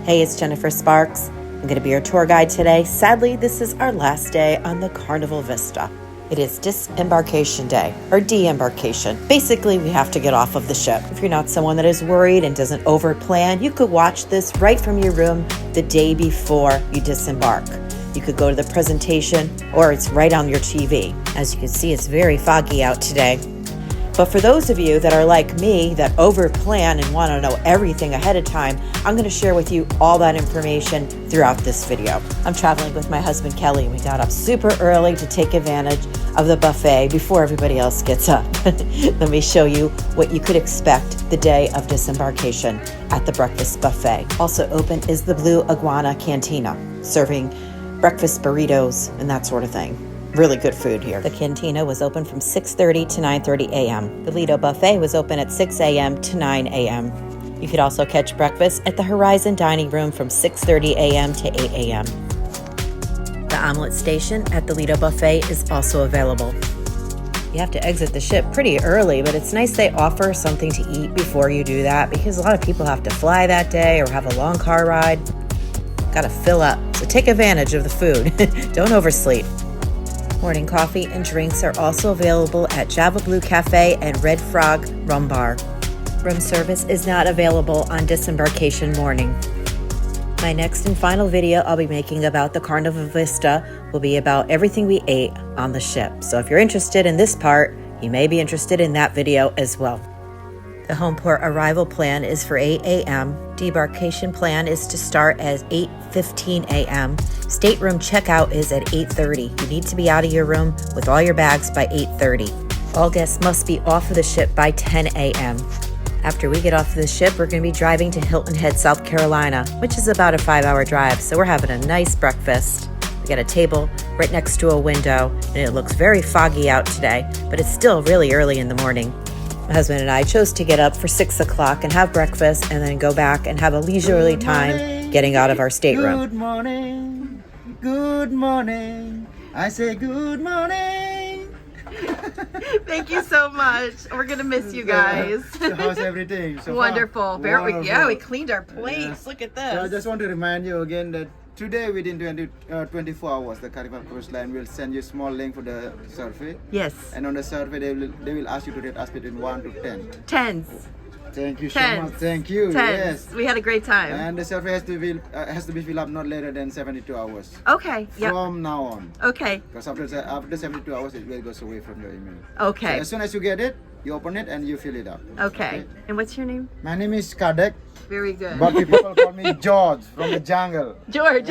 Hey, it's Jennifer Sparks. I'm going to be your tour guide today. Sadly, this is our last day on the Carnival Vista. It is disembarkation day, or de-embarkation. Basically, we have to get off of the ship. If you're not someone that is worried and doesn't over-plan, you could watch this right from your room the day before you disembark. You could go to the presentation, or it's right on your TV. As you can see, it's very foggy out today. But for those of you that are like me, that over-plan and want to know everything ahead of time, I'm going to share with you all that information throughout this video. I'm traveling with my husband, Kelly, and we got up super early to take advantage of the buffet before everybody else gets up. Let me show you what you could expect the day of disembarkation at the breakfast buffet. Also open is the Blue Iguana Cantina, serving breakfast burritos and that sort of thing. Really good food here. The cantina was open from 6:30 to 9:30 a.m. The Lido Buffet was open at 6 a.m. to 9 a.m. You could also catch breakfast at the Horizon Dining Room from 6:30 a.m. to 8 a.m. The omelet station at the Lido Buffet is also available. You have to exit the ship pretty early, but it's nice they offer something to eat before you do that because a lot of people have to fly that day or have a long car ride. Gotta fill up, so take advantage of the food. Don't oversleep. Morning coffee and drinks are also available at Java Blue Cafe and Red Frog Rum Bar. Room service is not available on disembarkation morning. My next and final video I'll be making about the Carnival Vista will be about everything we ate on the ship. So if you're interested in this part, you may be interested in that video as well. The home port arrival plan is for 8 a.m. Debarkation plan is to start at 8:15 a.m. Stateroom checkout is at 8:30. You need to be out of your room with all your bags by 8:30. All guests must be off of the ship by 10 a.m. After we get off of the ship, we're going to be driving to Hilton Head, South Carolina, which is about a 5-hour drive, so we're having a nice breakfast. We got a table right next to a window, and it looks very foggy out today, but it's still really early in the morning. My husband and I chose to get up for 6 o'clock and have breakfast and then go back and have a leisurely time getting out of our stateroom. Good morning, good morning. I say good morning. Thank you so much. We're gonna miss you guys. So how's everything? So Wonderful. far? Very, Wonderful. yeah, we cleaned our plates. Yes. Look at So I this. just want to remind you again that today within 24 hours, the Carnival Cruise Line will send you a small link for the survey. Yes. And on the survey, they will ask you to rate us between 1 to 10. Tens. Thank you so Tens. much. Thank you. Tens. Yes. We had a great time. And the survey has to be filled up not later than 72 hours Okay. Yep. from now on. Okay. Because after 72 hours, it will go away from your email. Okay. So as soon as you get it, you open it and you fill it up. Okay. And what's your name? My name is Kadek, Very good. but people call me George from the jungle. George.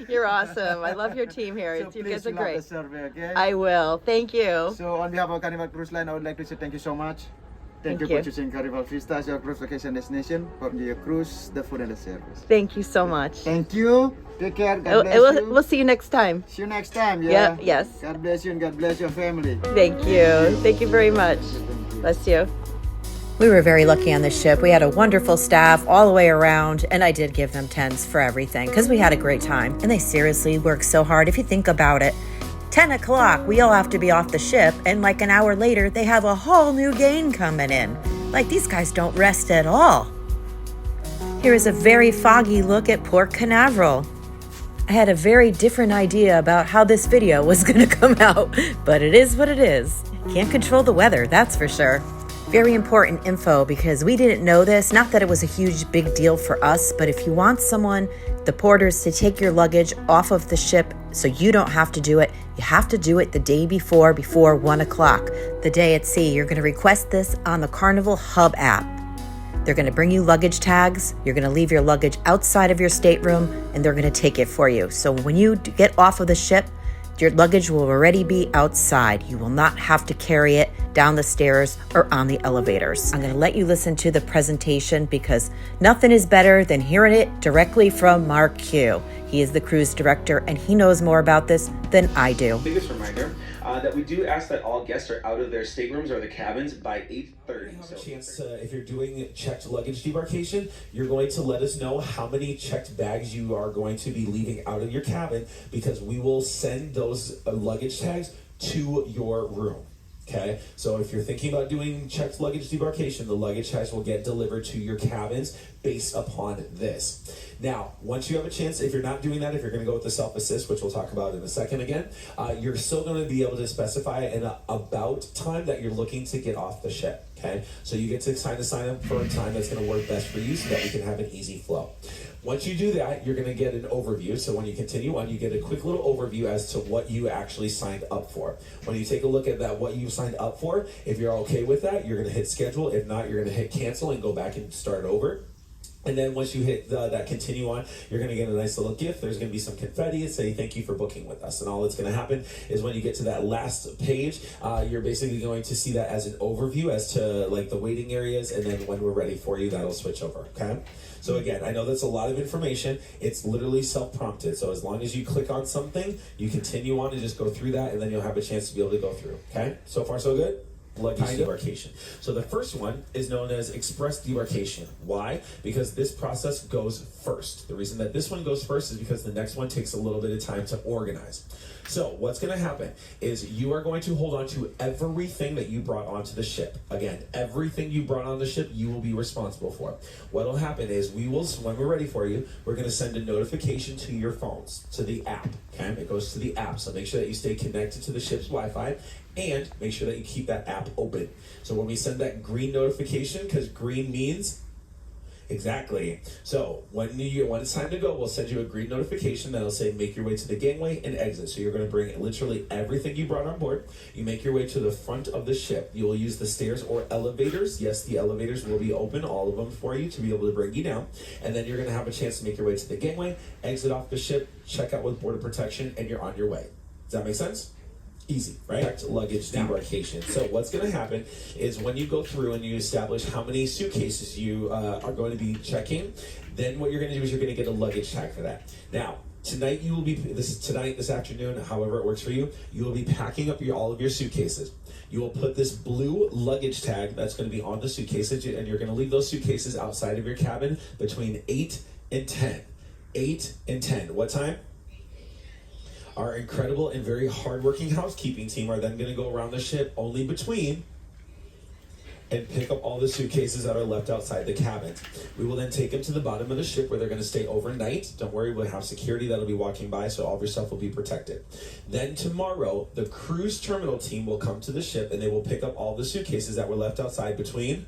You're awesome. I love your team here. So You please guys are fill out the great. survey, okay? I will. Thank you. So on behalf of Carnival Cruise Line, I would like to say thank you so much. Thank you Thank for you. choosing Carnival Vista as your cruise vacation destination. From your cruise, the food and the service. Thank you so much. Thank you. Take care. God bless you. We'll see you next time. See you next time. Yeah, Yeah. yes. God bless you and God bless your family. Thank you. Thank you very much. Thank you. Bless you. We were very lucky on this ship. We had a wonderful staff all the way around, and I did give them 10s for everything because we had a great time. And they seriously worked so hard. If you think about it, 10 o'clock, we all have to be off the ship, and like an hour later, they have a whole new game coming in. Like, these guys don't rest at all. Here is a very foggy look at Port Canaveral. I had a very different idea about how this video was going to come out, but it is what it is. Can't control the weather, that's for sure. Very important info because we didn't know this. Not that it was a huge big deal for us, but if you want someone, the porters, to take your luggage off of the ship so you don't have to do it, you have to do it the day before 1 o'clock. The day at sea, you're going to request this on the Carnival Hub app. They're going to bring you luggage tags. You're going to leave your luggage outside of your stateroom, and they're going to take it for you. So when you get off of the ship, your luggage will already be outside. You will not have to carry it down the stairs or on the elevators. I'm going to let you listen to the presentation because nothing is better than hearing it directly from Mark Q. He is the cruise director and he knows more about this than I do. Biggest reminder that we do ask that all guests are out of their staterooms or the cabins by 8:30. Have a chance if you're doing checked luggage debarkation, you're going to let us know how many checked bags you are going to be leaving out of your cabin because we will send those luggage tags to your room. Okay, so if you're thinking about doing checked luggage debarkation, the luggage tags will get delivered to your cabins based upon this. Now, once you have a chance, if you're not doing that, if you're going to go with the self-assist, which we'll talk about in a second again, you're still going to be able to specify an about time that you're looking to get off the ship. Okay, so you get to sign up for a time that's going to work best for you so that we can have an easy flow. Once you do that, you're going to get an overview. So when you continue on, you get a quick little overview as to what you actually signed up for. When you take a look at that, what you signed up for, if you're okay with that, you're going to hit schedule. If not, you're going to hit cancel and go back and start over. And then once you hit that continue on, you're going to get a nice little gift. There's going to be some confetti and say thank you for booking with us. And all that's going to happen is when you get to that last page, you're basically going to see that as an overview as to like the waiting areas. And then when we're ready for you, that'll switch over. Okay. So again, I know that's a lot of information. It's literally self-prompted. So as long as you click on something, you continue on and just go through that, and then you'll have a chance to be able to go through. Okay. So far, so good? Luggage debarkation. So the first one is known as express debarkation. Why? Because this process goes first. The reason that this one goes first is because the next one takes a little bit of time to organize. So what's going to happen is you are going to hold on to everything that you brought onto the ship. Again, everything you brought on the ship, you will be responsible for. What will happen is we will, when we're ready for you, we're going to send a notification to your phones, to the app. Okay, it goes to the app. So make sure that you stay connected to the ship's Wi-Fi and make sure that you keep that app open. So when we send that green notification, because green means exactly. So when it's time to go, we'll send you a green notification that'll say make your way to the gangway and exit. So you're going to bring literally everything you brought on board. You make your way to the front of the ship. You will use the stairs or elevators. Yes, the elevators will be open, all of them for you to be able to bring you down. And then you're going to have a chance to make your way to the gangway, exit off the ship, check out with border protection, and you're on your way. Does that make sense? Easy, right? Checked luggage debarkation. So what's going to happen is when you go through and you establish how many suitcases you are going to be checking, then what you're going to do is you're going to get a luggage tag for that. Now, tonight you will be, this afternoon, however it works for you, you will be packing up all of your suitcases. You will put this blue luggage tag that's going to be on the suitcases, and you're going to leave those suitcases outside of your cabin between 8 and 10. 8 and 10. What time? Our incredible and very hardworking housekeeping team are then going to go around the ship only between and pick up all the suitcases that are left outside the cabin. We will then take them to the bottom of the ship where they're going to stay overnight. Don't worry, we'll have security that'll be walking by, so all of your stuff will be protected. Then tomorrow, the cruise terminal team will come to the ship and they will pick up all the suitcases that were left outside between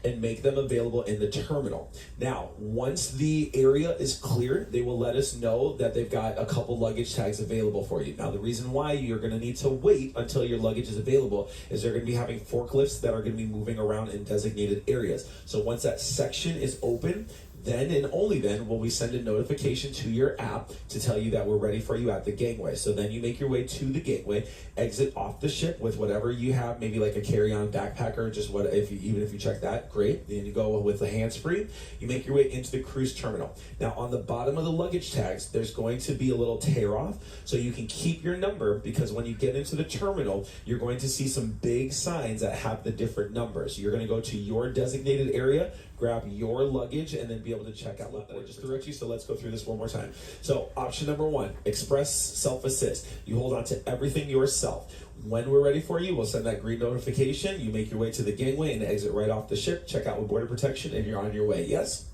and make them available in the terminal. Now, once the area is clear, they will let us know that they've got a couple luggage tags available for you. Now, the reason why you're going to need to wait until your luggage is available is they're going to be having forklifts that are going to be moving around in designated areas. So once that section is open, then and only then will we send a notification to your app to tell you that we're ready for you at the gangway. So then you make your way to the gangway, exit off the ship with whatever you have, maybe like a carry-on backpack or just what, even if you check that, great. Then you go with the hands-free. You make your way into the cruise terminal. Now on the bottom of the luggage tags, there's going to be a little tear off so you can keep your number, because when you get into the terminal, you're going to see some big signs that have the different numbers. You're going to go to your designated area, grab your luggage, and then be able to check out what I just threw at you. So let's go through this one more time. So option number 1, express self-assist. You hold on to everything yourself. When we're ready for you, we'll send that green notification. You make your way to the gangway and exit right off the ship, check out with border protection, and you're on your way. Yes?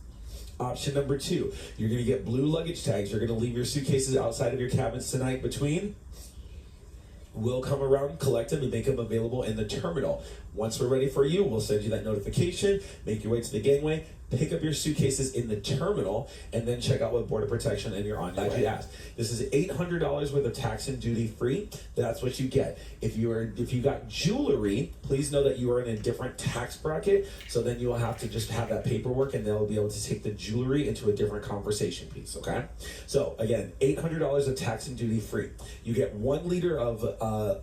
Option number 2, you're going to get blue luggage tags. You're going to leave your suitcases outside of your cabins tonight between. We'll come around, collect them, and make them available in the terminal. Once we're ready for you, we'll send you that notification, make your way to the gangway, pick up your suitcases in the terminal, and then check out with border protection, and you're on your way. This is $800 worth of tax and duty free. That's what you get. If you got jewelry, please know that you are in a different tax bracket, so then you will have to just have that paperwork, and they'll be able to take the jewelry into a different conversation piece, okay? So again, $800 of tax and duty free. You get 1 liter of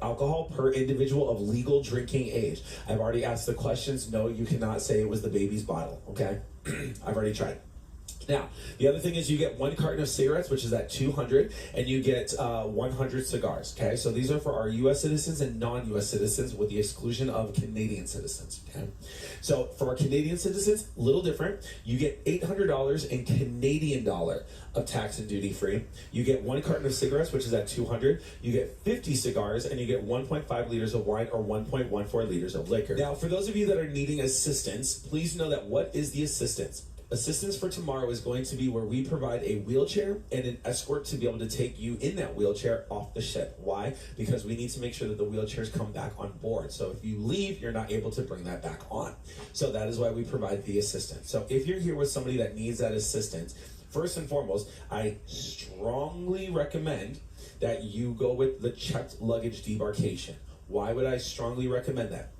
alcohol per individual of legal drinking age. I've already asked the questions. No, you cannot say it was the baby's bottle, okay? I've already tried. Now, the other thing is you get 1 carton of cigarettes, which is at $200, and you get 100 cigars, okay? So these are for our U.S. citizens and non-U.S. citizens with the exclusion of Canadian citizens, okay? So for our Canadian citizens, a little different. You get $800 in Canadian dollar of tax and duty free. You get 1 carton of cigarettes, which is at $200. You get 50 cigars, and you get 1.5 liters of wine or 1.14 liters of liquor. Now, for those of you that are needing assistance, please know that what is the assistance? Assistance for Tomorrow is going to be where we provide a wheelchair and an escort to be able to take you in that wheelchair off the ship. Why? Because we need to make sure that the wheelchairs come back on board. So if you leave, you're not able to bring that back on. So that is why we provide the assistance. So if you're here with somebody that needs that assistance, first and foremost, I strongly recommend that you go with the checked luggage debarkation. Why would I strongly recommend that?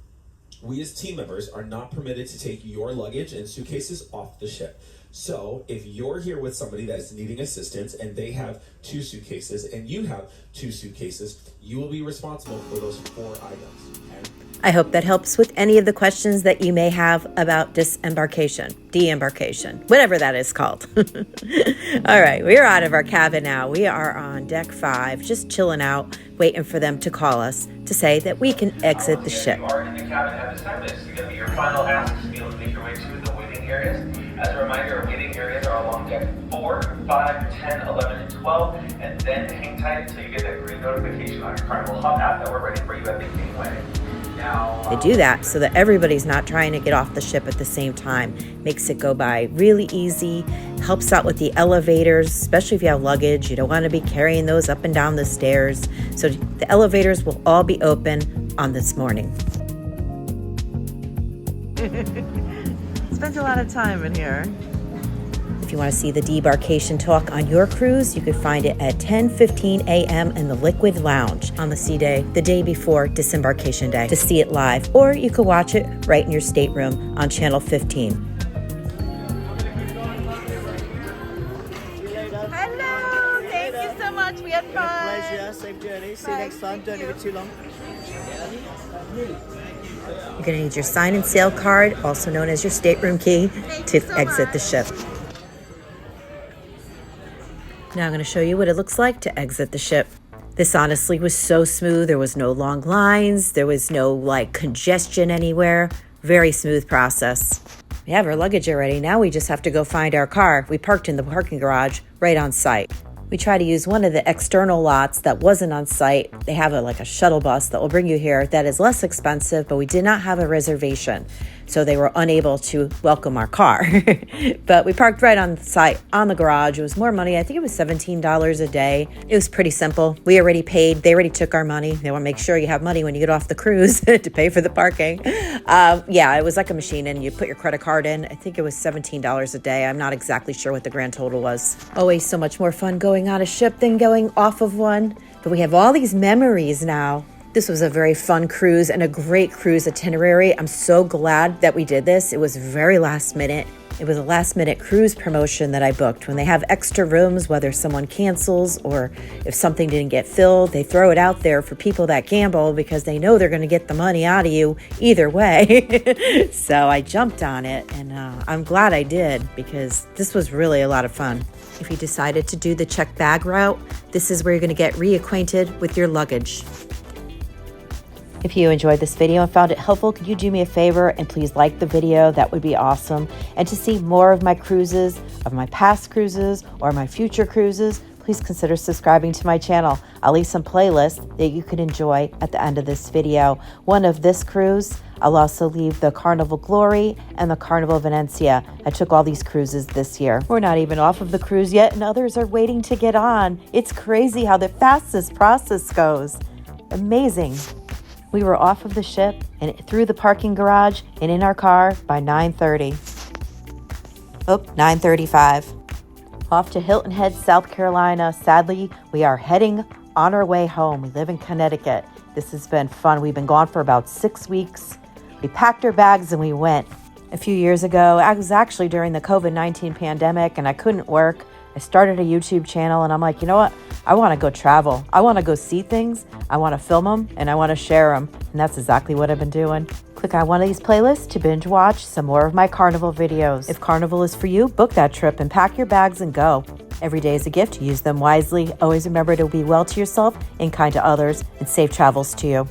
We as team members are not permitted to take your luggage and suitcases off the ship. So if you're here with somebody that's needing assistance and they have 2 suitcases and you have 2 suitcases, you will be responsible for those 4 items. Okay? I hope that helps with any of the questions that you may have about deembarkation, whatever that is called. All right, we're out of our cabin now. We are on deck 5, just chilling out, waiting for them to call us to say that we can exit the ship. You are in the cabin at this time. This is going to be your final ask to be able to make your way to the waiting areas. As a reminder, our waiting areas are along deck 4, 5, 10, 11, and 12, and then hang tight until you get that green notification on your Carnival Hub app that we're ready for you at the Kingway. They do that so that everybody's not trying to get off the ship at the same time. Makes it go by really easy, helps out with the elevators, especially if you have luggage. You don't want to be carrying those up and down the stairs. So the elevators will all be open on this morning. Spent a lot of time in here. If you want to see the debarkation talk on your cruise, you could find it at 10:15 a.m. in the Liquid Lounge on the sea day, the day before disembarkation day, to see it live. Or you could watch it right in your stateroom on Channel 15. Hello, thank you so much. We had fun. Pleasure. Safe journey. See you next time. Don't leave it too long. You're going to need your sign and sail card, also known as your stateroom key, to exit the ship. Now I'm going to show you what it looks like to exit the ship. This honestly was so smooth. There was no long lines. There was no congestion anywhere. Very smooth process. We have our luggage already. Now we just have to go find our car. We parked in the parking garage right on site. We try to use one of the external lots that wasn't on site. They have a shuttle bus that will bring you here that is less expensive, but we did not have a reservation. So they were unable to welcome our car. But we parked right on site, on the garage. It was more money. I think it was $17 a day. It was pretty simple. We already paid. They already took our money. They want to make sure you have money when you get off the cruise to pay for the parking. Yeah, it was like a machine, and you put your credit card in. I think it was $17 a day. I'm not exactly sure what the grand total was. Always so much more fun going on a ship than going off of one. But we have all these memories now. This was a very fun cruise and a great cruise itinerary. I'm so glad that we did this. It was very last minute. It was a last minute cruise promotion that I booked. When they have extra rooms, whether someone cancels or if something didn't get filled, they throw it out there for people that gamble because they know they're going to get the money out of you either way. So I jumped on it, and I'm glad I did because this was really a lot of fun. If you decided to do the checked bag route, this is where you're going to get reacquainted with your luggage. If you enjoyed this video and found it helpful, could you do me a favor and please like the video? That would be awesome. And to see more of my cruises, of my past cruises, or my future cruises, please consider subscribing to my channel. I'll leave some playlists that you can enjoy at the end of this video. One of this cruise, I'll also leave the Carnival Glory and the Carnival Venecia. I took all these cruises this year. We're not even off of the cruise yet, and others are waiting to get on. It's crazy how fast this process goes. Amazing. We were off of the ship and through the parking garage and in our car by 9:30. 9:35. Off to Hilton Head, South Carolina. Sadly, we are heading on our way home. We live in Connecticut. This has been fun. We've been gone for about 6 weeks. We packed our bags and we went. A few years ago, I was actually during the COVID-19 pandemic and I couldn't work. I started a YouTube channel and I'm like, you know what? I want to go travel. I want to go see things. I want to film them and I want to share them. And that's exactly what I've been doing. Click on one of these playlists to binge watch some more of my Carnival videos. If Carnival is for you, book that trip and pack your bags and go. Every day is a gift. Use them wisely. Always remember to be well to yourself and kind to others, and safe travels to you.